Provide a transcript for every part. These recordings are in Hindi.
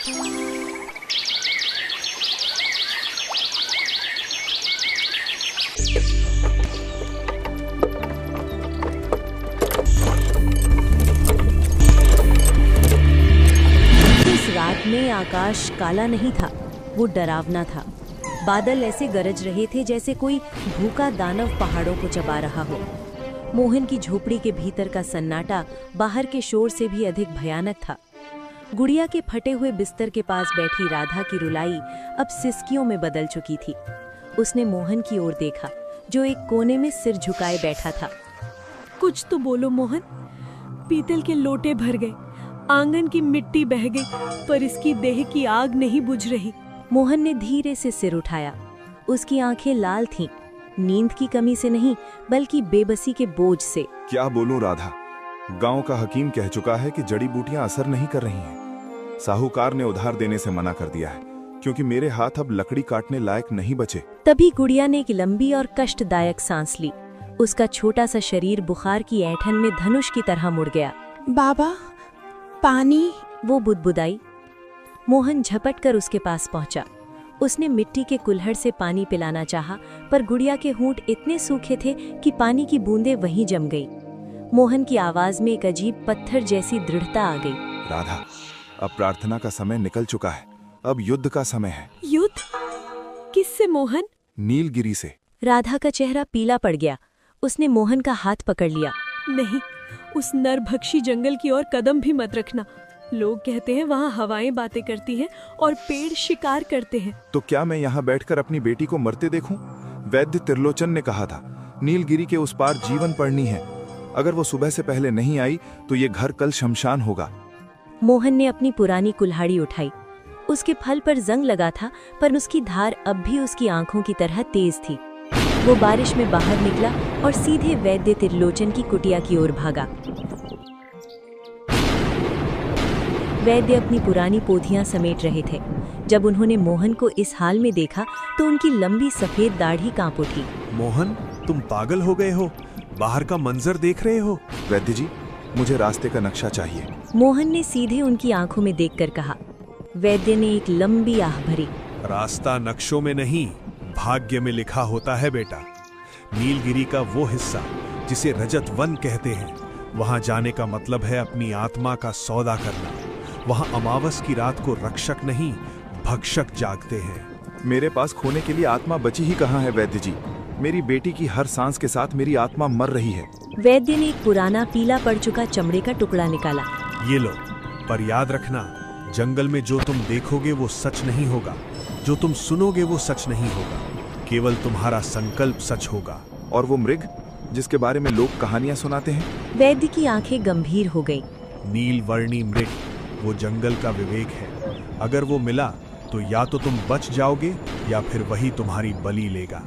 इस रात में आकाश काला नहीं था, वो डरावना था। बादल ऐसे गरज रहे थे जैसे कोई भूखा दानव पहाड़ों को चबा रहा हो। मोहन की झोपड़ी के भीतर का सन्नाटा बाहर के शोर से भी अधिक भयानक था। गुड़िया के फटे हुए बिस्तर के पास बैठी राधा की रुलाई अब सिसकियों में बदल चुकी थी। उसने मोहन की ओर देखा, जो एक कोने में सिर झुकाए बैठा था। कुछ तो बोलो मोहन। पीतल के लोटे भर गए, आंगन की मिट्टी बह गई, पर इसकी देह की आग नहीं बुझ रही। मोहन ने धीरे से सिर उठाया। उसकी आंखें लाल थीं, नींद की कमी से नहीं बल्कि बेबसी के बोझ से। क्या बोलूं राधा, गांव का हकीम कह चुका है कि जड़ी बूटियां असर नहीं कर रही हैं। साहूकार ने उधार देने से मना कर दिया है, क्योंकि मेरे हाथ अब लकड़ी काटने लायक नहीं बचे। तभी गुड़िया ने एक लंबी और कष्टदायक सांस ली। उसका छोटा सा शरीर बुखार की ऐंठन में धनुष की तरह मुड़ गया। बाबा, पानी, वो बुदबुदाई। मोहन झपट कर उसके पास पहुंचा। उसने मिट्टी के कुल्हड़ से पानी पिलाना चाहा, पर गुड़िया के होंठ इतने सूखे थे कि पानी की बूंदें वहीं जम गई। मोहन की आवाज में एक अजीब पत्थर जैसी दृढ़ता आ गई। राधा, अब प्रार्थना का समय निकल चुका है, अब युद्ध का समय है। युद्ध? किससे मोहन? नीलगिरी से। राधा का चेहरा पीला पड़ गया। उसने मोहन का हाथ पकड़ लिया। नहीं, उस नरभक्षी जंगल की ओर कदम भी मत रखना। लोग कहते हैं वहाँ हवाएं बातें करती हैं और पेड़ शिकार करते हैं। तो क्या मैं यहाँ बैठकर अपनी बेटी को मरते देखूं? वैद्य त्रिलोचन ने कहा था, नीलगिरी के उस पार जीवन पड़नी है। अगर वो सुबह से पहले नहीं आई तो ये घर कल शमशान होगा। मोहन ने अपनी पुरानी कुल्हाड़ी उठाई। उसके फल पर जंग लगा था, पर उसकी धार अब भी उसकी आंखों की तरह तेज थी। वो बारिश में बाहर निकला और सीधे वैद्य त्रिलोचन की कुटिया की ओर भागा। वैद्य अपनी पुरानी पोथियां समेट रहे थे। जब उन्होंने मोहन को इस हाल में देखा तो उनकी लंबी सफेद दाढ़ी कांप उठी। मोहन, तुम पागल हो गए हो? बाहर का मंजर देख रहे हो? वैद्य जी, मुझे रास्ते का नक्शा चाहिए। मोहन ने सीधे उनकी आंखों में देखकर कहा। वैद्य ने एक लंबी आह भरी। रास्ता नक्शों में नहीं, भाग्य में लिखा होता है बेटा। नीलगिरी का वो हिस्सा जिसे रजत वन कहते हैं, वहां जाने का मतलब है अपनी आत्मा का सौदा करना। वहां अमावस की रात को रक्षक नहीं, भक्षक जागते हैं। मेरे पास खोने के लिए आत्मा बची ही कहाँ है वैद्य जी? मेरी बेटी की हर सांस के साथ मेरी आत्मा मर रही है। वैद्य ने एक पुराना पीला पड़ चुका चमड़े का टुकड़ा निकाला। ये लो, पर याद रखना, जंगल में जो तुम देखोगे वो सच नहीं होगा, जो तुम सुनोगे वो सच नहीं होगा, केवल तुम्हारा संकल्प सच होगा। और वो मृग जिसके बारे में लोग कहानियां सुनाते हैं? वैद्य की आंखें गंभीर हो गईं। नीलवर्णी मृग, वो जंगल का विवेक है। अगर वो मिला तो या तो तुम बच जाओगे या फिर वही तुम्हारी बलि लेगा।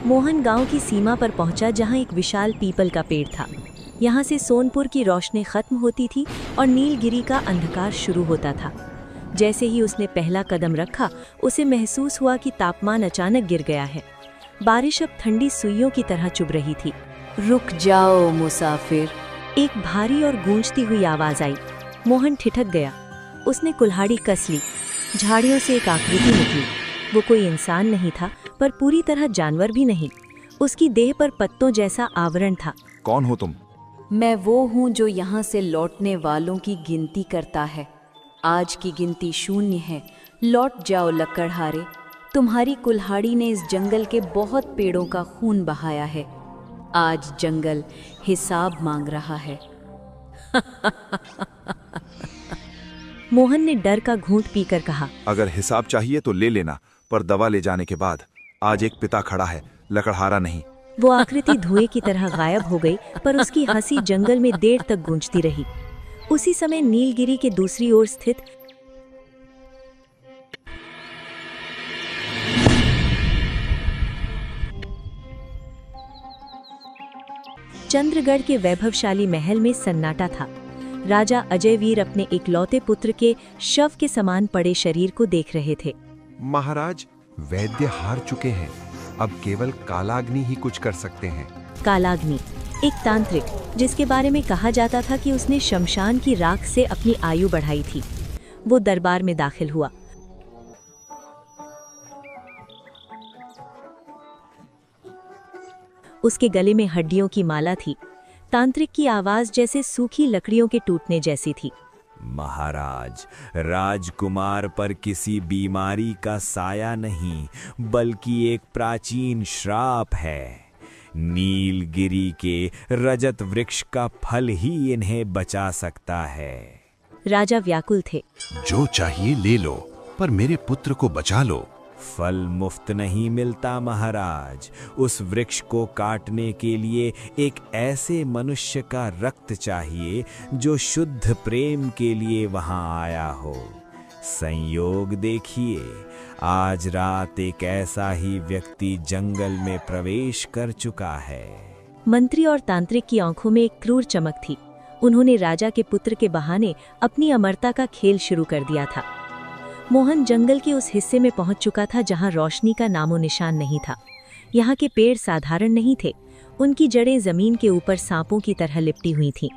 मोहन गांव की सीमा पर पहुंचा, जहां एक विशाल पीपल का पेड़ था। यहां से सोनपुर की रोशनी खत्म होती थी और नीलगिरी का अंधकार शुरू होता था। जैसे ही उसने पहला कदम रखा, उसे महसूस हुआ कि तापमान अचानक गिर गया है। बारिश अब ठंडी सुइयों की तरह चुभ रही थी। रुक जाओ मुसाफिर, एक भारी और गूंजती हुई आवाज आई। मोहन ठिठक गया। उसने कुल्हाड़ी कस ली। झाड़ियों से एक आकृति निकली। वो कोई इंसान नहीं था, पर पूरी तरह जानवर भी नहीं। उसकी देह पर पत्तों जैसा आवरण था। कौन हो तुम? मैं वो हूँ जो यहाँ से लौटने वालों की गिनती करता है। आज की गिनती 0 है। लौट जाओ लकड़हारे। तुम्हारी कुल्हाड़ी ने इस जंगल के बहुत पेड़ों का खून बहाया है। आज जंगल हिसाब मांग रहा है। मोहन ने डर का घूंट पीकर कहा, अगर हिसाब चाहिए तो ले लेना, पर दवा ले जाने के बाद। आज एक पिता खड़ा है, लकड़हारा नहीं। वो आकृति धुएं की तरह गायब हो गई, पर उसकी हंसी जंगल में देर तक गूंजती रही। उसी समय नीलगिरी के दूसरी ओर स्थित चंद्रगढ़ के वैभवशाली महल में सन्नाटा था। राजा अजयवीर अपने इकलौते पुत्र के शव के समान पड़े शरीर को देख रहे थे। महाराज, वैद्य हार चुके हैं। अब केवल कालाग्नि ही कुछ कर सकते हैं। कालाग्नि, एक तांत्रिक जिसके बारे में कहा जाता था कि उसने शमशान की राख से अपनी आयु बढ़ाई थी। वो दरबार में दाखिल हुआ। उसके गले में हड्डियों की माला थी। तांत्रिक की आवाज जैसे सूखी लकड़ियों के टूटने जैसी थी। महाराज, राजकुमार पर किसी बीमारी का साया नहीं, बल्कि एक प्राचीन श्राप है। नीलगिरी के रजत वृक्ष का फल ही इन्हें बचा सकता है। राजा व्याकुल थे। जो चाहिए ले लो, पर मेरे पुत्र को बचा लो। फल मुफ्त नहीं मिलता महाराज। उस वृक्ष को काटने के लिए एक ऐसे मनुष्य का रक्त चाहिए जो शुद्ध प्रेम के लिए वहां आया हो। संयोग देखिए, आज रात एक ऐसा ही व्यक्ति जंगल में प्रवेश कर चुका है। मंत्री और तांत्रिक की आंखों में एक क्रूर चमक थी। उन्होंने राजा के पुत्र के बहाने अपनी अमरता का खेल शुरू कर दिया था। मोहन जंगल के उस हिस्से में पहुंच चुका था जहां रोशनी का नामो निशान नहीं था। यहाँ के पेड़ साधारण नहीं थे, उनकी जड़ें जमीन के ऊपर सांपों की तरह लिपटी हुई थीं।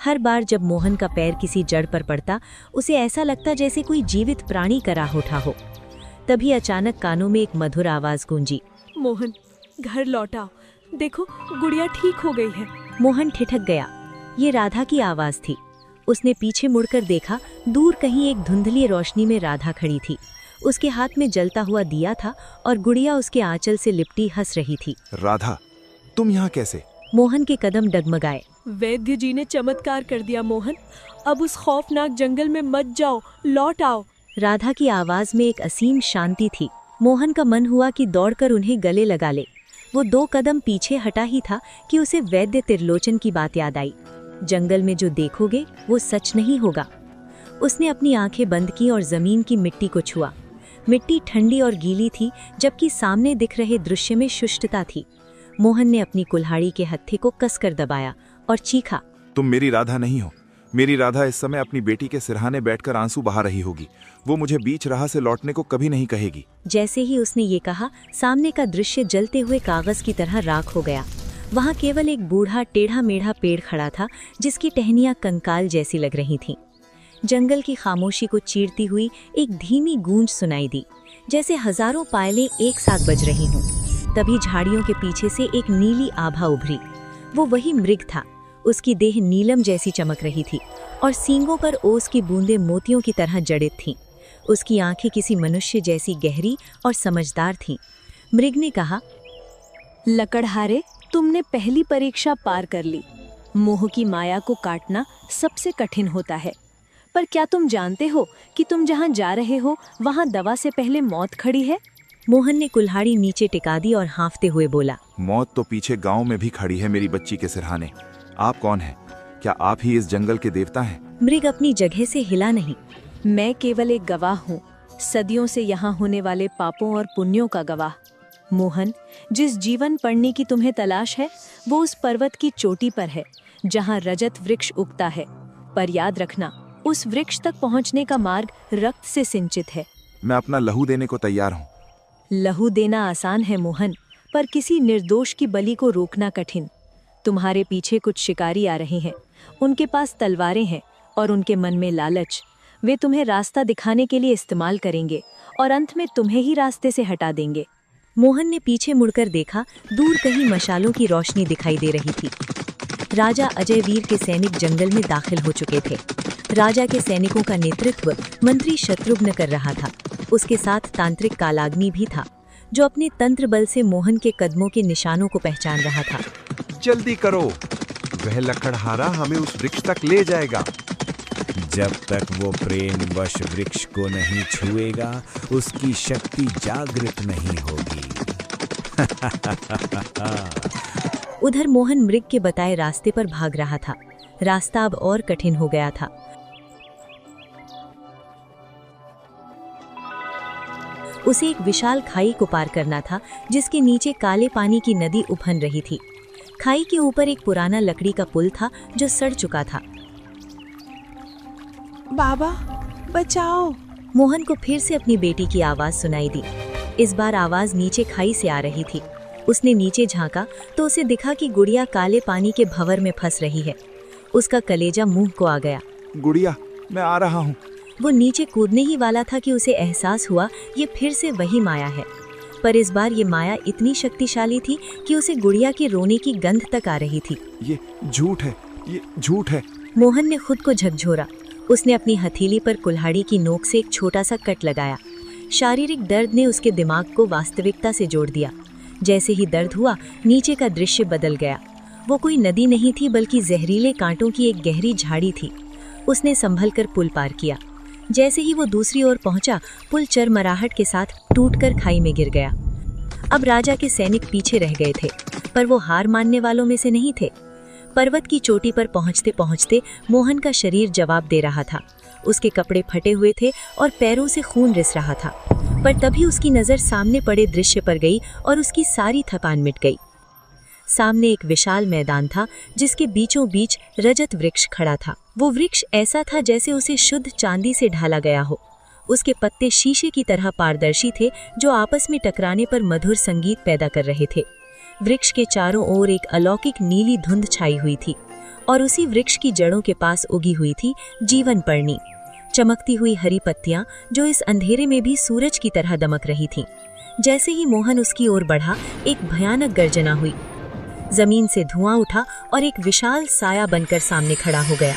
हर बार जब मोहन का पैर किसी जड़ पर पड़ता, उसे ऐसा लगता जैसे कोई जीवित प्राणी कराह उठा हो। तभी अचानक कानों में एक मधुर आवाज गूंजी। मोहन, घर लौटा, देखो गुड़िया ठीक हो गई है। मोहन ठिठक गया। ये राधा की आवाज थी। उसने पीछे मुड़कर देखा, दूर कहीं एक धुंधली रोशनी में राधा खड़ी थी। उसके हाथ में जलता हुआ दिया था और गुड़िया उसके आंचल से लिपटी हंस रही थी। राधा, तुम यहाँ कैसे? मोहन के कदम डगमगाए। वैद्य जी ने चमत्कार कर दिया मोहन, अब उस खौफनाक जंगल में मत जाओ, लौट आओ। राधा की आवाज में एक असीम शांति थी। मोहन का मन हुआ कि दौड़कर उन्हें गले लगा ले। वो 2 कदम पीछे हटा ही था कि उसे वैद्य त्रिलोचन की बात याद आई। जंगल में जो देखोगे वो सच नहीं होगा। उसने अपनी आंखें बंद की और जमीन की मिट्टी को छुआ। मिट्टी ठंडी और गीली थी, जबकि सामने दिख रहे दृश्य में शुष्टता थी। मोहन ने अपनी कुल्हाड़ी के हत्थे को कसकर दबाया और चीखा, तुम मेरी राधा नहीं हो। मेरी राधा इस समय अपनी बेटी के सिरहाने बैठकर आंसू बहा रही होगी। वो मुझे बीच राह से लौटने को कभी नहीं कहेगी। जैसे ही उसने ये कहा, सामने का दृश्य जलते हुए कागज की तरह राख हो गया। वहाँ केवल एक बूढ़ा टेढ़ा मेढ़ा पेड़ खड़ा था, जिसकी टहनियां कंकाल जैसी लग रही थीं। जंगल की खामोशी को चीरती हुई एक धीमी गूंज सुनाई दी, जैसे हजारों पायलें एक साथ बज रही हों। तभी झाड़ियों के पीछे से एक नीली आभा उभरी। वो वही मृग था। उसकी देह नीलम जैसी चमक रही थी और सींगों पर ओस की बूंदें मोतियों की तरह जड़ित थीं। उसकी आंखें किसी मनुष्य जैसी गहरी और समझदार थीं। मृग ने कहा, लकड़हारे, तुमने पहली परीक्षा पार कर ली। मोह की माया को काटना सबसे कठिन होता है, पर क्या तुम जानते हो कि तुम जहाँ जा रहे हो वहाँ दवा से पहले मौत खड़ी है? मोहन ने कुल्हाड़ी नीचे टिका दी और हाँफते हुए बोला, मौत तो पीछे गांव में भी खड़ी है मेरी बच्ची के सिरहाने। आप कौन हैं? क्या आप ही इस जंगल के देवता हैं? मृग अपनी जगह से हिला नहीं। मैं केवल एक गवाह हूँ, सदियों से यहाँ होने वाले पापों और पुण्यों का गवाह। मोहन, जिस जीवन पढ़ने की तुम्हें तलाश है वो उस पर्वत की चोटी पर है जहाँ रजत वृक्ष उगता है। पर याद रखना, उस वृक्ष तक पहुँचने का मार्ग रक्त से सिंचित है। मैं अपना लहू देने को तैयार हूँ। लहू देना आसान है मोहन, पर किसी निर्दोष की बलि को रोकना कठिन। तुम्हारे पीछे कुछ शिकारी आ रहे हैं। उनके पास तलवारें हैं और उनके मन में लालच। वे तुम्हें रास्ता दिखाने के लिए इस्तेमाल करेंगे और अंत में तुम्हें ही रास्ते से हटा देंगे। मोहन ने पीछे मुड़कर देखा, दूर कहीं मशालों की रोशनी दिखाई दे रही थी। राजा अजय वीर के सैनिक जंगल में दाखिल हो चुके थे। राजा के सैनिकों का नेतृत्व मंत्री शत्रुघ्न कर रहा था। उसके साथ तांत्रिक कालाग्नि भी था, जो अपने तंत्र बल से मोहन के कदमों के निशानों को पहचान रहा था। जल्दी करो, वह लकड़हारा हमें उस वृक्ष तक ले जाएगा। जब तक वो प्रेम वश वृक्ष को नहीं छुएगा, उसकी शक्ति जागृत नहीं होगी। उधर मोहन मृग के बताए रास्ते पर भाग रहा था। रास्ता अब और कठिन हो गया था। उसे एक विशाल खाई को पार करना था, जिसके नीचे काले पानी की नदी उफन रही थी। खाई के ऊपर एक पुराना लकड़ी का पुल था जो सड़ चुका था। बाबा, बचाओ। मोहन को फिर से अपनी बेटी की आवाज सुनाई दी। इस बार आवाज नीचे खाई से आ रही थी। उसने नीचे झांका तो उसे दिखा कि गुड़िया काले पानी के भंवर में फंस रही है। उसका कलेजा मुंह को आ गया। गुड़िया, मैं आ रहा हूँ। वो नीचे कूदने ही वाला था कि उसे एहसास हुआ ये फिर से वही माया है, पर इस बार ये माया इतनी शक्तिशाली थी कि उसे गुड़िया के रोने की गंध तक आ रही थी। ये झूठ है, ये झूठ है। मोहन ने खुद को झकझोरा। उसने अपनी हथेली पर कुल्हाड़ी की नोक से एक छोटा सा कट लगाया। शारीरिक दर्द ने उसके दिमाग को वास्तविकता से जोड़ दिया। जैसे ही दर्द हुआ, नीचे का दृश्य बदल गया। वो कोई नदी नहीं थी, बल्कि जहरीले कांटों की एक गहरी झाड़ी थी। उसने संभल कर पुल पार किया। जैसे ही वो दूसरी ओर पहुंचा, पुल चरमराहट के साथ टूटकर खाई में गिर गया। अब राजा के सैनिक पीछे रह गए थे, पर वो हार मानने वालों में से नहीं थे। पर्वत की चोटी पर पहुंचते पहुंचते मोहन का शरीर जवाब दे रहा था। उसके कपड़े फटे हुए थे और पैरों से खून रिस रहा था। पर तभी उसकी नजर सामने पड़े दृश्य पर गई और उसकी सारी थकान मिट गई। सामने एक विशाल मैदान था, जिसके बीचों बीच रजत वृक्ष खड़ा था। वो वृक्ष ऐसा था जैसे उसे शुद्ध चांदी से ढाला गया हो। उसके पत्ते शीशे की तरह पारदर्शी थे, जो आपस में टकराने पर मधुर संगीत पैदा कर रहे थे। वृक्ष के चारों ओर एक अलौकिक नीली धुंध छाई हुई थी और उसी वृक्ष की जड़ों के पास उगी हुई थी जीवन पर्णी, चमकती हुई हरी पत्तियां जो इस अंधेरे में भी सूरज की तरह दमक रही थीं। जैसे ही मोहन उसकी ओर बढ़ा, एक भयानक गर्जना हुई। जमीन से धुआं उठा और एक विशाल साया बनकर सामने खड़ा हो गया।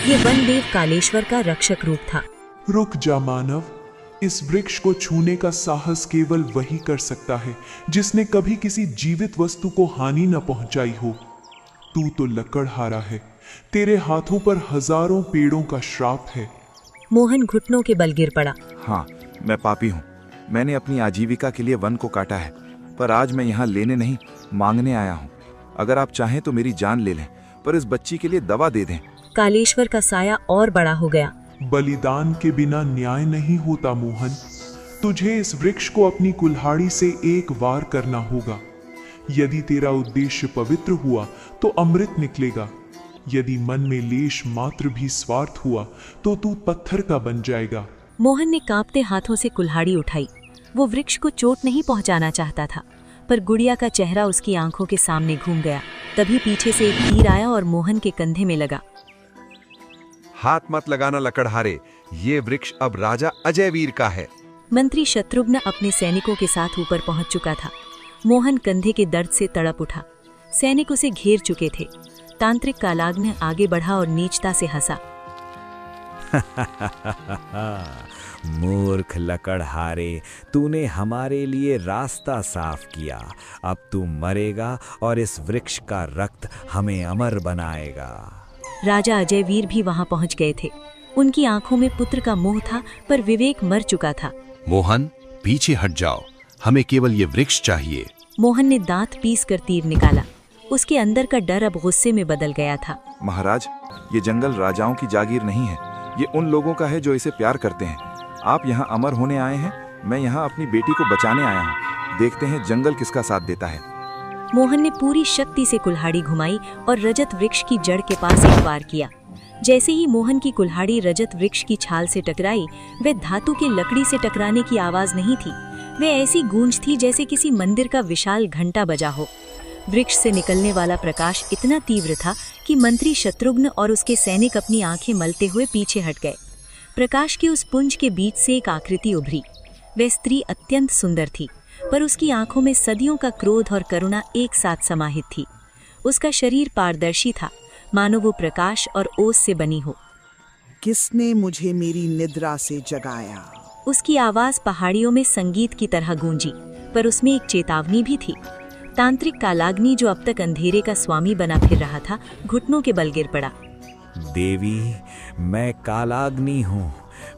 ये वनदेव कालेश्वर का रक्षक रूप था। रुक जा मानव, इस वृक्ष को छूने का साहस केवल वही कर सकता है जिसने कभी किसी जीवित वस्तु को हानि न पहुंचाई हो। तू तो लकड़हारा है, तेरे हाथों पर हजारों पेड़ों का श्राप है। मोहन घुटनों के बल गिर पड़ा। हाँ, मैं पापी हूँ। मैंने अपनी आजीविका के लिए वन को काटा है, पर आज मैं यहाँ लेने नहीं, मांगने आया हूँ। अगर आप चाहें तो मेरी जान ले लें, पर इस बच्ची के लिए दवा दे दें। कालेश्वर का साया और बड़ा हो गया। बलिदान के बिना न्याय नहीं होता मोहन। तुझे इस वृक्ष को अपनी कुल्हाड़ी से एक वार करना होगा। यदि तेरा उद्देश्य पवित्र हुआ तो अमृत निकलेगा। यदि मन में लेश मात्र भी स्वार्थ हुआ तो तू पत्थर का बन जाएगा। मोहन ने कांपते हाथों से कुल्हाड़ी उठाई। वो वृक्ष को चोट नहीं पहुंचाना चाहता था, पर गुड़िया का चेहरा उसकी आंखों के सामने घूम गया। तभी पीछे से एक तीर आया और मोहन के कंधे में लगा। हाथ मत लगाना लकड़हारे, ये वृक्ष अब राजा अजयवीर का है। मंत्री शत्रुघ्न अपने सैनिकों के साथ ऊपर पहुंच चुका था। मोहन कंधे के दर्द से तड़प उठा। सैनिक उसे घेर चुके थे। तांत्रिक कालाग्नि आगे बढ़ा और नीचता से हंसा। मूर्ख लकड़हारे, तूने हमारे लिए रास्ता साफ किया। अब तू मरेगा और इस वृक्ष का रक्त हमें अमर बनाएगा। राजा अजयवीर भी वहां पहुंच गए थे। उनकी आंखों में पुत्र का मोह था, पर विवेक मर चुका था। मोहन, पीछे हट जाओ, हमें केवल ये वृक्ष चाहिए। मोहन ने दांत पीस कर तीर निकाला। उसके अंदर का डर अब गुस्से में बदल गया था। महाराज, ये जंगल राजाओं की जागीर नहीं है, ये उन लोगों का है जो इसे प्यार करते हैं। आप यहाँ अमर होने आए हैं, मैं यहाँ अपनी बेटी को बचाने आया हूँ। देखते हैं जंगल किसका साथ देता है। मोहन ने पूरी शक्ति से कुल्हाड़ी घुमाई और रजत वृक्ष की जड़ के पास एक वार किया। जैसे ही मोहन की कुल्हाड़ी रजत वृक्ष की छाल से टकराई, वह धातु की लकड़ी से टकराने की आवाज नहीं थी। वह ऐसी गूंज थी जैसे किसी मंदिर का विशाल घंटा बजा हो। वृक्ष से निकलने वाला प्रकाश इतना तीव्र था कि मंत्री शत्रुघ्न और उसके सैनिक अपनी आंखें मलते हुए पीछे हट गए। प्रकाश की उस पुंज के बीच से एक आकृति उभरी। वह स्त्री अत्यंत सुंदर थी, पर उसकी आंखों में सदियों का क्रोध और करुणा एक साथ समाहित थी। उसका शरीर पारदर्शी था, मानो वो प्रकाश और ओस से बनी हो। किसने मुझे मेरी निद्रा से जगाया? उसकी आवाज पहाड़ियों में संगीत की तरह गूंजी, पर उसमें एक चेतावनी भी थी। तांत्रिक कालाग्नि, जो अब तक अंधेरे का स्वामी बना फिर रहा था, घुटनों के बल गिर पड़ा। देवी, मैं कालाग्नि हूँ।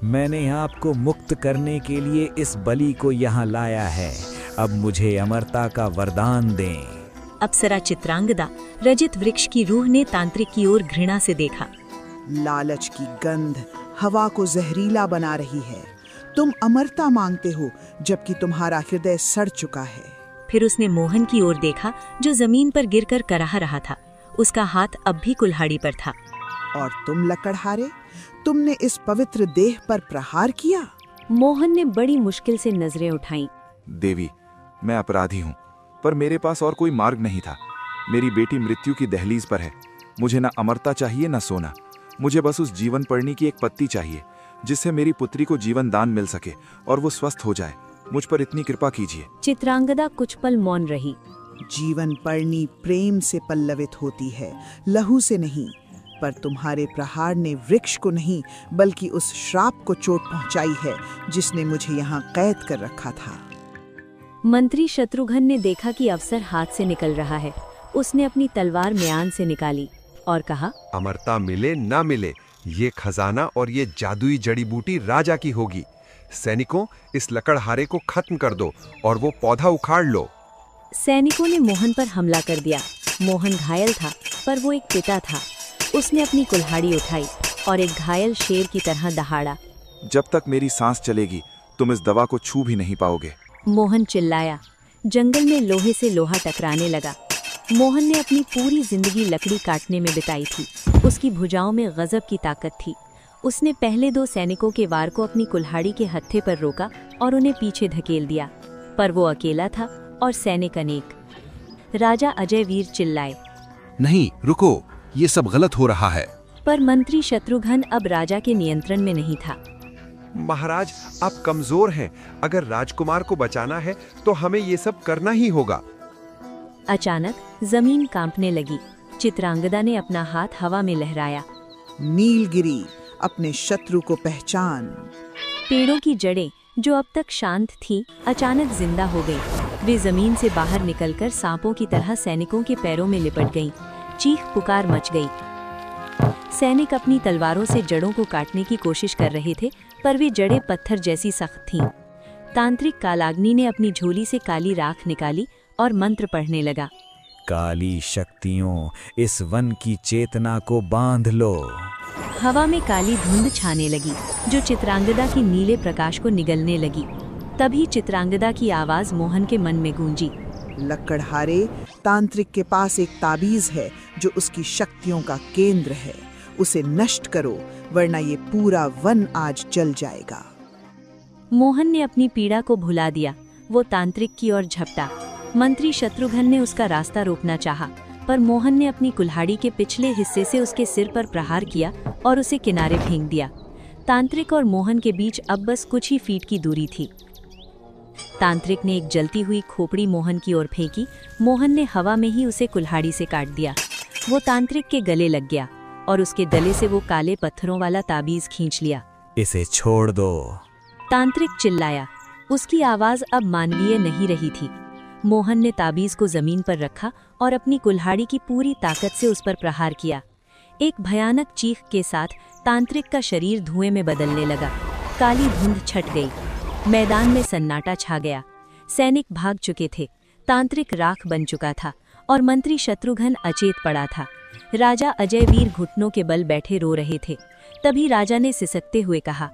मैंने आपको मुक्त करने के लिए इस बलि को यहाँ लाया है। अब मुझे अमरता का वरदान दें। अप्सरा चित्रांगदा रजत वृक्ष की रूह ने तांत्रिक की ओर घृणा से देखा। लालच की गंध हवा को जहरीला बना रही है। तुम अमरता मांगते हो, जबकि तुम्हारा हृदय सड़ चुका है। फिर उसने मोहन की ओर देखा, जो जमीन पर गिरकर कराह रहा था। उसका हाथ अब भी कुल्हाड़ी पर था। और तुम लकड़हारे, तुमने इस पवित्र देह पर प्रहार किया। मोहन ने बड़ी मुश्किल से नजरें उठाईं। देवी, मैं अपराधी हूँ, पर मेरे पास और कोई मार्ग नहीं था। मेरी बेटी मृत्यु की दहलीज पर है। मुझे ना अमरता चाहिए, ना सोना। मुझे बस उस जीवन पर्णी की एक पत्ती चाहिए। जिससे मेरी पुत्री को जीवन दान मिल सके और वो स्वस्थ हो जाए। मुझ पर इतनी कृपा कीजिए। चित्रांगदा कुछ पल मौन रही। जीवन पर्णी प्रेम से पल्लवित होती है, लहू से नहीं। पर तुम्हारे प्रहार ने वृक्ष को नहीं बल्कि उस श्राप को चोट पहुंचाई है जिसने मुझे यहाँ कैद कर रखा था। मंत्री शत्रुघ्न ने देखा कि अवसर हाथ से निकल रहा है। उसने अपनी तलवार म्यान से निकाली और कहा, अमरता मिले ना मिले, ये खजाना और ये जादुई जड़ी बूटी राजा की होगी। सैनिकों, इस लकड़हारे को खत्म कर दो और वो पौधा उखाड़ लो। सैनिकों ने मोहन पर हमला कर दिया। मोहन घायल था, पर वो एक पिता था। उसने अपनी कुल्हाड़ी उठाई और एक घायल शेर की तरह दहाड़ा। जब तक मेरी सांस चलेगी तुम इस दवा को छू भी नहीं पाओगे। मोहन चिल्लाया। जंगल में लोहे से लोहा टकराने लगा। मोहन ने अपनी पूरी जिंदगी लकड़ी काटने में बिताई थी। उसकी भुजाओं में गजब की ताकत थी। उसने पहले 2 सैनिकों के वार को अपनी कुल्हाड़ी के हत्थे पर रोका और उन्हें पीछे धकेल दिया। पर वो अकेला था और सैनिक अनेक। राजा अजय वीर चिल्लाए, नहीं रुको, ये सब गलत हो रहा है। पर मंत्री शत्रुघ्न अब राजा के नियंत्रण में नहीं था। महाराज, आप कमजोर हैं। अगर राजकुमार को बचाना है तो हमें ये सब करना ही होगा। अचानक जमीन कांपने लगी। चित्रांगदा ने अपना हाथ हवा में लहराया। नीलगिरी, अपने शत्रु को पहचान। पेड़ों की जड़ें जो अब तक शांत थीं, अचानक जिंदा हो गईं। वे जमीन से बाहर निकलकर सांपों की तरह सैनिकों के पैरों में लिपट गईं। चीख पुकार मच गई। सैनिक अपनी तलवारों से जड़ों को काटने की कोशिश कर रहे थे, पर वे जड़ें पत्थर जैसी सख्त थीं। तांत्रिक कालाग्नि ने अपनी झोली से काली राख निकाली और मंत्र पढ़ने लगा। काली शक्तियों, इस वन की चेतना को बांध लो। हवा में काली धुंध छाने लगी जो चित्रांगदा की नीले प्रकाश को निगलने लगी। तभी चित्रांगदा की आवाज मोहन के मन में गूंजी। लकड़हारे, तांत्रिक के पास एक ताबीज है जो उसकी शक्तियों का केंद्र है। उसे नष्ट करो, वरना ये पूरा वन आज जल जाएगा। मोहन ने अपनी पीड़ा को भुला दिया। वो तांत्रिक की ओर झपटा। मंत्री शत्रुघ्न ने उसका रास्ता रोकना चाहा, पर मोहन ने अपनी कुल्हाड़ी के पिछले हिस्से से उसके सिर पर प्रहार किया और उसे किनारे फेंक दिया। तांत्रिक और मोहन के बीच अब बस कुछ ही फीट की दूरी थी। तांत्रिक ने एक जलती हुई खोपड़ी मोहन की ओर फेंकी। मोहन ने हवा में ही उसे कुल्हाड़ी से काट दिया। वो तांत्रिक के गले लग गया और उसके गले से वो काले पत्थरों वाला ताबीज खींच लिया। इसे छोड़ दो। तांत्रिक चिल्लाया। उसकी आवाज अब मानवीय नहीं रही थी। मोहन ने ताबीज को जमीन पर रखा और अपनी कुल्हाड़ी की पूरी ताकत से उस पर प्रहार किया। एक भयानक चीख के साथ तांत्रिक का शरीर धुएं में बदलने लगा। काली धुंध छट गई। मैदान में सन्नाटा छा गया। सैनिक भाग चुके थे। तांत्रिक राख बन चुका था और मंत्री शत्रुघ्न अचेत पड़ा था। राजा अजय वीर घुटनों के बल बैठे रो रहे थे। तभी राजा ने सिसकते हुए कहा,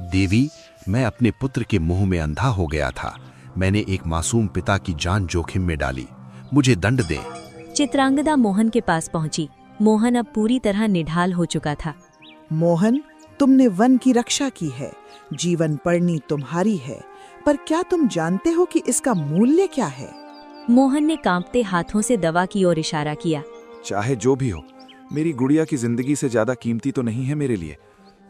देवी, मैं अपने पुत्र के मुंह में अंधा हो गया था। मैंने एक मासूम पिता की जान जोखिम में डाली। मुझे दंड दें। चित्रांगदा मोहन के पास पहुंची। मोहन अब पूरी तरह निढाल हो चुका था। मोहन, तुमने वन की रक्षा की है। जीवन पर्णी तुम्हारी है, पर क्या तुम जानते हो कि इसका मूल्य क्या है? मोहन ने कांपते हाथों से दवा की ओर इशारा किया। चाहे जो भी हो, मेरी गुड़िया की जिंदगी से ज्यादा कीमती तो नहीं है मेरे लिए।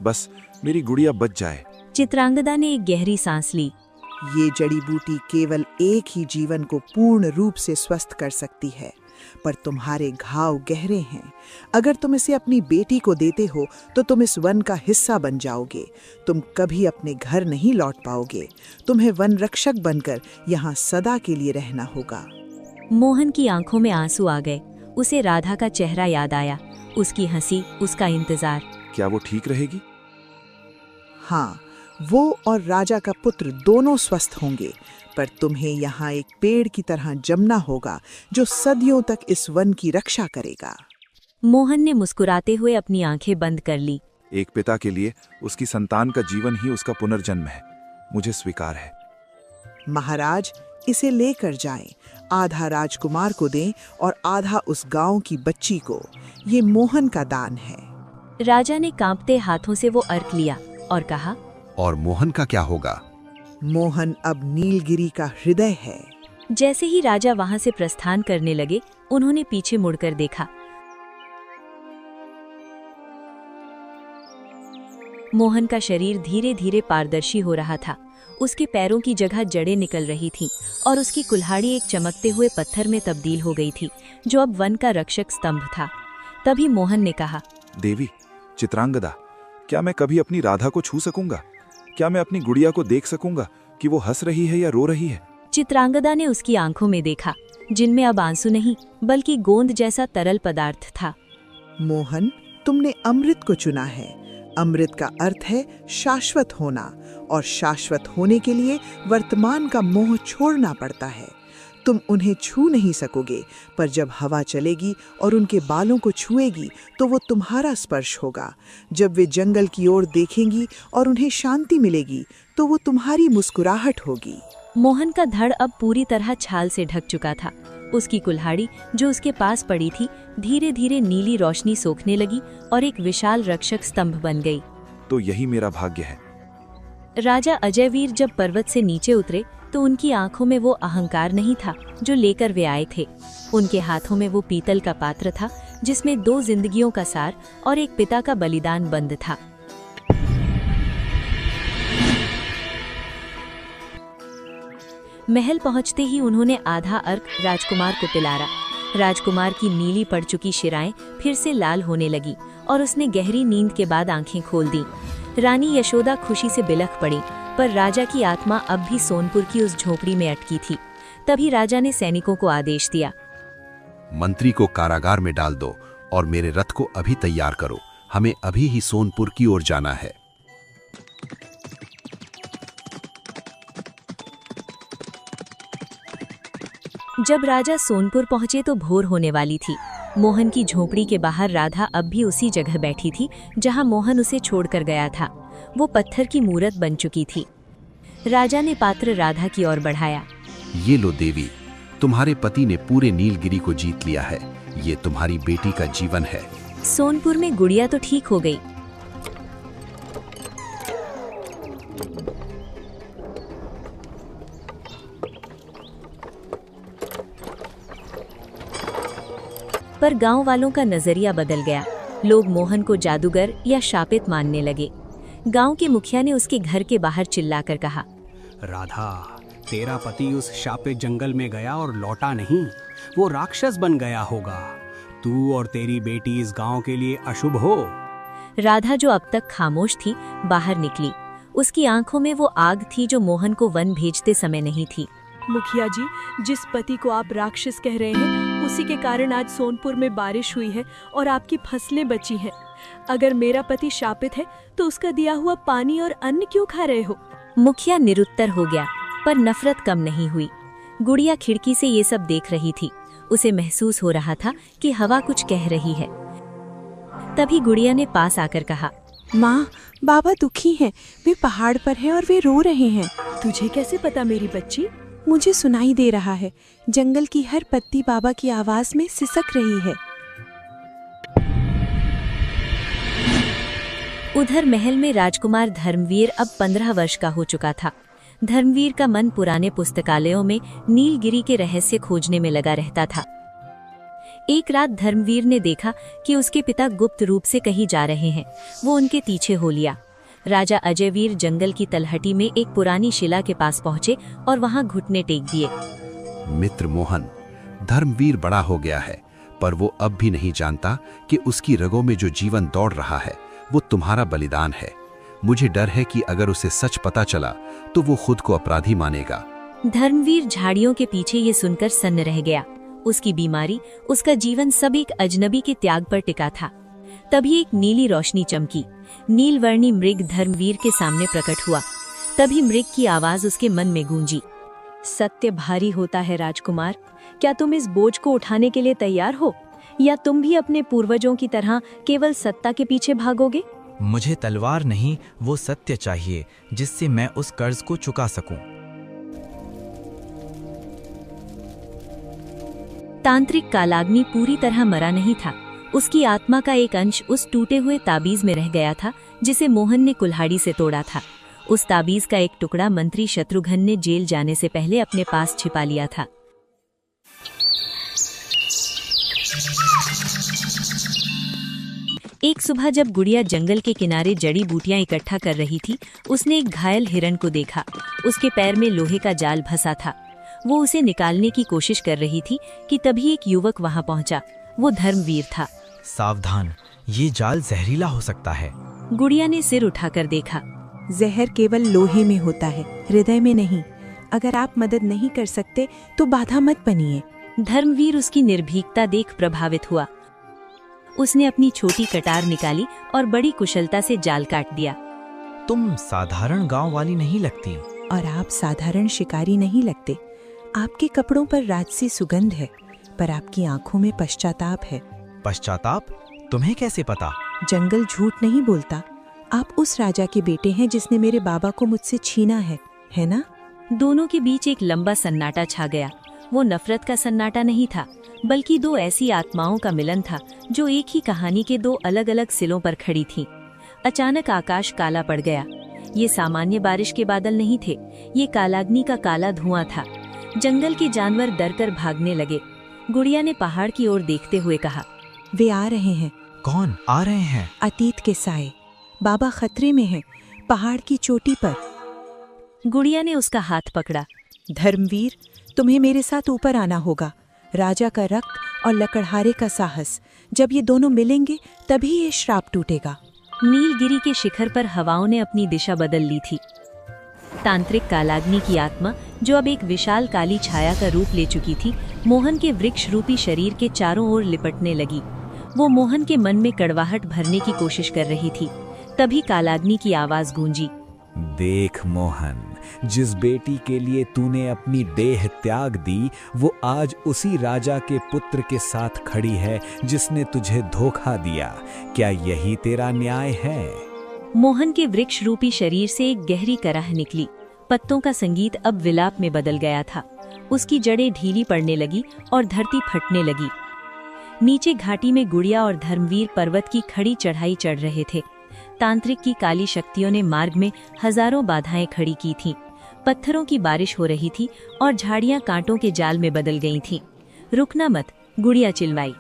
बस मेरी गुड़िया बच जाए। चित्रांगदा ने एक गहरी सांस ली। ये जड़ी बूटी केवल एक ही जीवन को पूर्ण रूप से स्वस्थ कर सकती है, पर तुम्हारे घाव गहरे हैं। अगर तुम इसे अपनी बेटी को देते हो तो तुम इस वन का हिस्सा बन जाओगे। तुम कभी अपने घर नहीं लौट पाओगे। तुम्हें वन रक्षक बनकर यहाँ सदा के लिए रहना होगा। मोहन की आंखों में आंसू आ गए। उसे राधा का चेहरा याद आया, उसकी हंसी, उसका इंतजार। क्या वो ठीक रहेगी? हाँ, वो और राजा का पुत्र दोनों स्वस्थ होंगे, पर तुम्हें यहाँ एक पेड़ की तरह जमना होगा जो सदियों तक इस वन की रक्षा करेगा। मोहन ने मुस्कुराते हुए अपनी आंखें बंद कर ली। एक पिता के लिए उसकी संतान का जीवन ही उसका पुनर्जन्म है। मुझे स्वीकार है। महाराज, इसे लेकर जाएं। आधा राजकुमार को दें और आधा उस गांव की बच्ची को। ये मोहन का दान है। राजा ने कांपते हाथों से वो अर्घ लिया और कहा, और मोहन का क्या होगा? मोहन अब नीलगिरी का हृदय है। जैसे ही राजा वहां से प्रस्थान करने लगे, उन्होंने पीछे मुड़कर देखा। मोहन का शरीर धीरे धीरे पारदर्शी हो रहा था। उसके पैरों की जगह जड़ें निकल रही थीं और उसकी कुल्हाड़ी एक चमकते हुए पत्थर में तब्दील हो गई थी, जो अब वन का रक्षक स्तंभ था। तभी मोहन ने कहा, देवी चित्रांगदा, क्या मैं कभी अपनी राधा को छू सकूंगा? क्या मैं अपनी गुड़िया को देख सकूंगा कि वो हंस रही है या रो रही है? चित्रांगदा ने उसकी आंखों में देखा, जिनमें अब आंसू नहीं बल्कि गोंद जैसा तरल पदार्थ था। मोहन, तुमने अमृत को चुना है। अमृत का अर्थ है शाश्वत होना, और शाश्वत होने के लिए वर्तमान का मोह छोड़ना पड़ता है। तुम उन्हें छू नहीं सकोगे, पर जब हवा चलेगी और उनके बालों को छुएगी तो वो तुम्हारा स्पर्श होगा। जब वे जंगल की ओर देखेंगी और उन्हें शांति मिलेगी तो वो तुम्हारी मुस्कुराहट होगी। मोहन का धड़ अब पूरी तरह छाल से ढक चुका था। उसकी कुल्हाड़ी जो उसके पास पड़ी थी धीरे धीरे नीली रोशनी सोखने लगी और एक विशाल रक्षक स्तंभ बन गई। तो यही मेरा भाग्य है। राजा अजयवीर जब पर्वत से नीचे उतरे तो उनकी आंखों में वो अहंकार नहीं था जो लेकर वे आए थे। उनके हाथों में वो पीतल का पात्र था जिसमें 2 जिंदगियों का सार और एक पिता का बलिदान बंद था। महल पहुंचते ही उन्होंने आधा अर्घ राजकुमार को पिलारा। राजकुमार की नीली पड़ चुकी शिराएं फिर से लाल होने लगी और उसने गहरी नींद के बाद आंखें खोल दी। रानी यशोदा खुशी से बिलख पड़ी, पर राजा की आत्मा अब भी सोनपुर की उस झोपड़ी में अटकी थी। तभी राजा ने सैनिकों को आदेश दिया, मंत्री को कारागार में डाल दो और मेरे रथ को अभी तैयार करो। हमें अभी ही सोनपुर की ओर जाना है। जब राजा सोनपुर पहुंचे तो भोर होने वाली थी। मोहन की झोपड़ी के बाहर राधा अब भी उसी जगह बैठी थी जहां मोहन उसे छोड़कर गया था। वो पत्थर की मूरत बन चुकी थी। राजा ने पात्र राधा की ओर बढ़ाया। ये लो देवी, तुम्हारे पति ने पूरे नीलगिरी को जीत लिया है। ये तुम्हारी बेटी का जीवन है। सोनपुर में गुड़िया तो ठीक हो गई, पर गांव वालों का नजरिया बदल गया। लोग मोहन को जादूगर या शापित मानने लगे। गांव के मुखिया ने उसके घर के बाहर चिल्लाकर कहा, राधा, तेरा पति उस शापित जंगल में गया और लौटा नहीं। वो राक्षस बन गया होगा। तू और तेरी बेटी इस गांव के लिए अशुभ हो। राधा जो अब तक खामोश थी बाहर निकली। उसकी आंखों में वो आग थी जो मोहन को वन भेजते समय नहीं थी। मुखिया जी, जिस पति को आप राक्षस कह रहे हैं उसी के कारण आज सोनपुर में बारिश हुई है और आपकी फसलें बची हैं। अगर मेरा पति शापित है तो उसका दिया हुआ पानी और अन्न क्यों खा रहे हो? मुखिया निरुत्तर हो गया, पर नफरत कम नहीं हुई। गुड़िया खिड़की से ये सब देख रही थी। उसे महसूस हो रहा था कि हवा कुछ कह रही है। तभी गुड़िया ने पास आकर कहा, माँ, बाबा दुखी हैं। वे पहाड़ पर हैं और वे रो रहे हैं। तुझे कैसे पता मेरी बच्ची? मुझे सुनाई दे रहा है। जंगल की हर पत्ती बाबा की आवाज में सिसक रही है। उधर महल में राजकुमार धर्मवीर अब 15 वर्ष का हो चुका था। धर्मवीर का मन पुराने पुस्तकालयों में नीलगिरी के रहस्य खोजने में लगा रहता था। एक रात धर्मवीर ने देखा कि उसके पिता गुप्त रूप से कहीं जा रहे हैं। वो उनके पीछे हो लिया। राजा अजयवीर जंगल की तलहटी में एक पुरानी शिला के पास पहुंचे और वहां घुटने टेक दिए। मित्र मोहन, धर्मवीर बड़ा हो गया है, पर वो अब भी नहीं जानता कि उसकी रगों में जो जीवन दौड़ रहा है वो तुम्हारा बलिदान है। मुझे डर है कि अगर उसे सच पता चला तो वो खुद को अपराधी मानेगा। धर्मवीर झाड़ियों के पीछे ये सुनकर सन्न रह गया। उसकी बीमारी, उसका जीवन सब एक अजनबी के त्याग पर टिका था। तभी एक नीली रोशनी चमकी। नीलवर्णी मृग धर्मवीर के सामने प्रकट हुआ। तभी मृग की आवाज उसके मन में गूंजी, सत्य भारी होता है राजकुमार। क्या तुम इस बोझ को उठाने के लिए तैयार हो, या तुम भी अपने पूर्वजों की तरह केवल सत्ता के पीछे भागोगे? मुझे तलवार नहीं, वो सत्य चाहिए जिससे मैं उस कर्ज को चुका सकूं। तांत्रिक कालाग्नि पूरी तरह मरा नहीं था। उसकी आत्मा का एक अंश उस टूटे हुए ताबीज में रह गया था जिसे मोहन ने कुल्हाड़ी से तोड़ा था। उस ताबीज का एक टुकड़ा मंत्री शत्रुघ्न ने जेल जाने से पहले अपने पास छिपा लिया था। एक सुबह जब गुड़िया जंगल के किनारे जड़ी बूटियां इकट्ठा कर रही थी, उसने एक घायल हिरण को देखा। उसके पैर में लोहे का जाल फंसा था। वो उसे निकालने की कोशिश कर रही थी कि तभी एक युवक वहां पहुंचा। वो धर्मवीर था। सावधान, ये जाल जहरीला हो सकता है। गुड़िया ने सिर उठाकर देखा। जहर केवल लोहे में होता है, हृदय में नहीं। अगर आप मदद नहीं कर सकते तो बाधा मत बनिए। धर्मवीर उसकी निर्भीकता देख प्रभावित हुआ। उसने अपनी छोटी कटार निकाली और बड़ी कुशलता से जाल काट दिया। तुम साधारण गांव वाली नहीं लगती। और आप साधारण शिकारी नहीं लगते। आपके कपड़ों पर राजसी सुगंध है, पर आपकी आंखों में पश्चाताप है। पश्चाताप? तुम्हें कैसे पता? जंगल झूठ नहीं बोलता। आप उस राजा के बेटे हैं जिसने मेरे बाबा को मुझसे छीना है ना? दोनों के बीच एक लंबा सन्नाटा छा गया। वो नफरत का सन्नाटा नहीं था, बल्कि दो ऐसी आत्माओं का मिलन था जो एक ही कहानी के दो अलग अलग सिलों पर खड़ी थीं। अचानक आकाश काला पड़ गया। ये सामान्य बारिश के बादल नहीं थे, ये कालाग्नि का काला धुआं था। जंगल के जानवर डरकर भागने लगे। गुड़िया ने पहाड़ की ओर देखते हुए कहा, वे आ रहे हैं। कौन आ रहे हैं? अतीत के साए। बाबा खतरे में हैं, पहाड़ की चोटी पर। गुड़िया ने उसका हाथ पकड़ा। धर्मवीर, तुम्हें मेरे साथ ऊपर आना होगा। राजा का रक्त और लकड़हारे का साहस, जब ये दोनों मिलेंगे तभी ये श्राप टूटेगा। नीलगिरी के शिखर पर हवाओं ने अपनी दिशा बदल ली थी। तांत्रिक कालाग्नि की आत्मा, जो अब एक विशाल काली छाया का रूप ले चुकी थी, मोहन के वृक्ष रूपी शरीर के चारों ओर लिपटने लगी। वो मोहन के मन में कड़वाहट भरने की कोशिश कर रही थी। तभी कालाग्नि की आवाज गूंजी, देख मोहन, जिस बेटी के लिए तूने अपनी देह त्याग दी, वो आज उसी राजा के पुत्र के साथ खड़ी है जिसने तुझे धोखा दिया। क्या यही तेरा न्याय है? मोहन के वृक्ष रूपी शरीर से एक गहरी कराह निकली। पत्तों का संगीत अब विलाप में बदल गया था। उसकी जड़ें ढीली पड़ने लगी और धरती फटने लगी। नीचे घाटी में गुड़िया और धर्मवीर पर्वत की खड़ी चढ़ाई चढ़ रहे थे। तांत्रिक की काली शक्तियों ने मार्ग में हजारों बाधाएं खड़ी की थीं। पत्थरों की बारिश हो रही थी और झाड़ियां कांटों के जाल में बदल गई थीं। रुकना मत, गुड़िया चिल्लाई।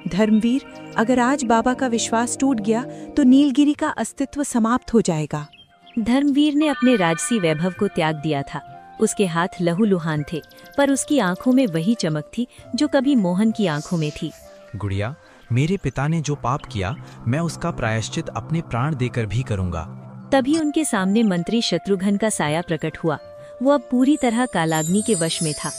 धर्मवीर, अगर आज बाबा का विश्वास टूट गया तो नीलगिरी का अस्तित्व समाप्त हो जाएगा। धर्मवीर ने अपने राजसी वैभव को त्याग दिया था। उसके हाथ लहूलुहान थे, पर उसकी आंखों में वही चमक थी जो कभी मोहन की आंखों में थी। गुड़िया, मेरे पिता ने जो पाप किया, मैं उसका प्रायश्चित अपने प्राण देकर भी करूंगा। तभी उनके सामने मंत्री शत्रुघ्न का साया प्रकट हुआ। वो अब पूरी तरह कालाग्नि के वश में था।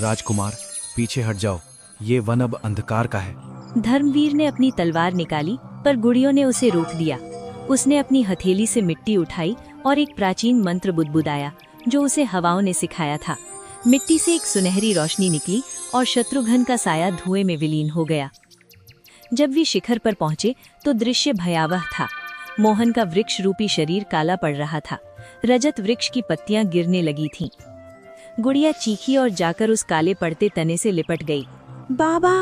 राजकुमार, पीछे हट जाओ, ये वन अब अंधकार का है। धर्मवीर ने अपनी तलवार निकाली, पर गुड़ियों ने उसे रोक दिया। उसने अपनी हथेली से मिट्टी उठाई और एक प्राचीन मंत्र बुदबुदाया जो उसे हवाओं ने सिखाया था। मिट्टी से एक सुनहरी रोशनी निकली और शत्रुघ्न का साया धुएं में विलीन हो गया। जब वे शिखर पर पहुंचे तो दृश्य भयावह था। मोहन का वृक्ष रूपी शरीर काला पड़ रहा था। रजत वृक्ष की पत्तियां गिरने लगी थीं। गुड़िया चीखी और जाकर उस काले पड़ते तने से लिपट गई। बाबा,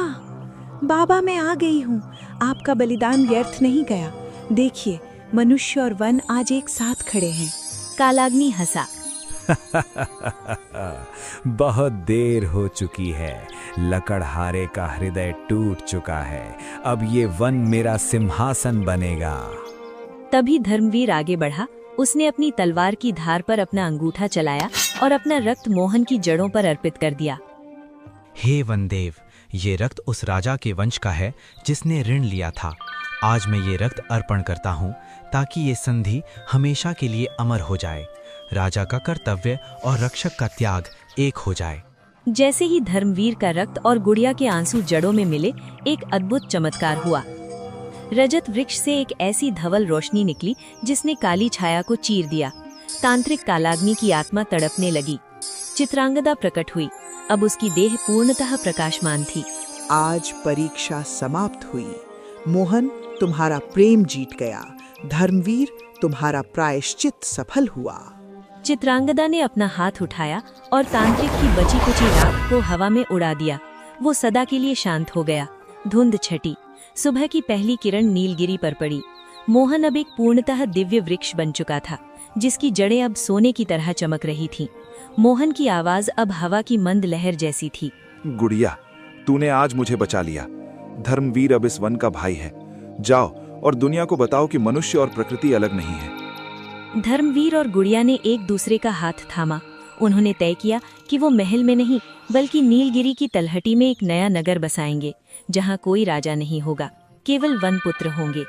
बाबा, मैं आ गई हूँ। आपका बलिदान व्यर्थ नहीं गया। देखिए, मनुष्य और वन आज एक साथ खड़े हैं। कालाग्नि हंसा। बहुत देर हो चुकी है। लकड़हारे का हृदय टूट चुका है। अब ये वन मेरा सिंहासन बनेगा। तभी धर्मवीर आगे बढ़ा। उसने अपनी तलवार की धार पर अपना अंगूठा चलाया और अपना रक्त मोहन की जड़ों पर अर्पित कर दिया। हे वनदेव, ये रक्त उस राजा के वंश का है जिसने ऋण लिया था। आज मैं ये रक्त अर्पण करता हूँ ताकि ये संधि हमेशा के लिए अमर हो जाए। राजा का कर्तव्य और रक्षक का त्याग एक हो जाए। जैसे ही धर्मवीर का रक्त और गुड़िया के आंसू जड़ों में मिले, एक अद्भुत चमत्कार हुआ। रजत वृक्ष से एक ऐसी धवल रोशनी निकली जिसने काली छाया को चीर दिया। तांत्रिक कालाग्नि की आत्मा तड़पने लगी। चित्रांगदा प्रकट हुई। अब उसकी देह पूर्णतः प्रकाशमान थी। आज परीक्षा समाप्त हुई। मोहन, तुम्हारा प्रेम जीत गया। धर्मवीर, तुम्हारा प्रायश्चित सफल हुआ। चित्रांगदा ने अपना हाथ उठाया और तांत्रिक की बची कुची राख को हवा में उड़ा दिया। वो सदा के लिए शांत हो गया। धुंध छटी। सुबह की पहली किरण नीलगिरी पर पड़ी। मोहन अब एक पूर्णतः दिव्य वृक्ष बन चुका था, जिसकी जड़ें अब सोने की तरह चमक रही थीं। मोहन की आवाज अब हवा की मंद लहर जैसी थी। गुड़िया, तूने आज मुझे बचा लिया। धर्मवीर अब इस वन का भाई है। जाओ और दुनिया को बताओ कि मनुष्य और प्रकृति अलग नहीं है। धर्मवीर और गुड़िया ने एक दूसरे का हाथ थामा। उन्होंने तय किया कि वो महल में नहीं बल्कि नीलगिरी की तलहटी में एक नया नगर बसाएंगे, जहाँ कोई राजा नहीं होगा, केवल वनपुत्र होंगे।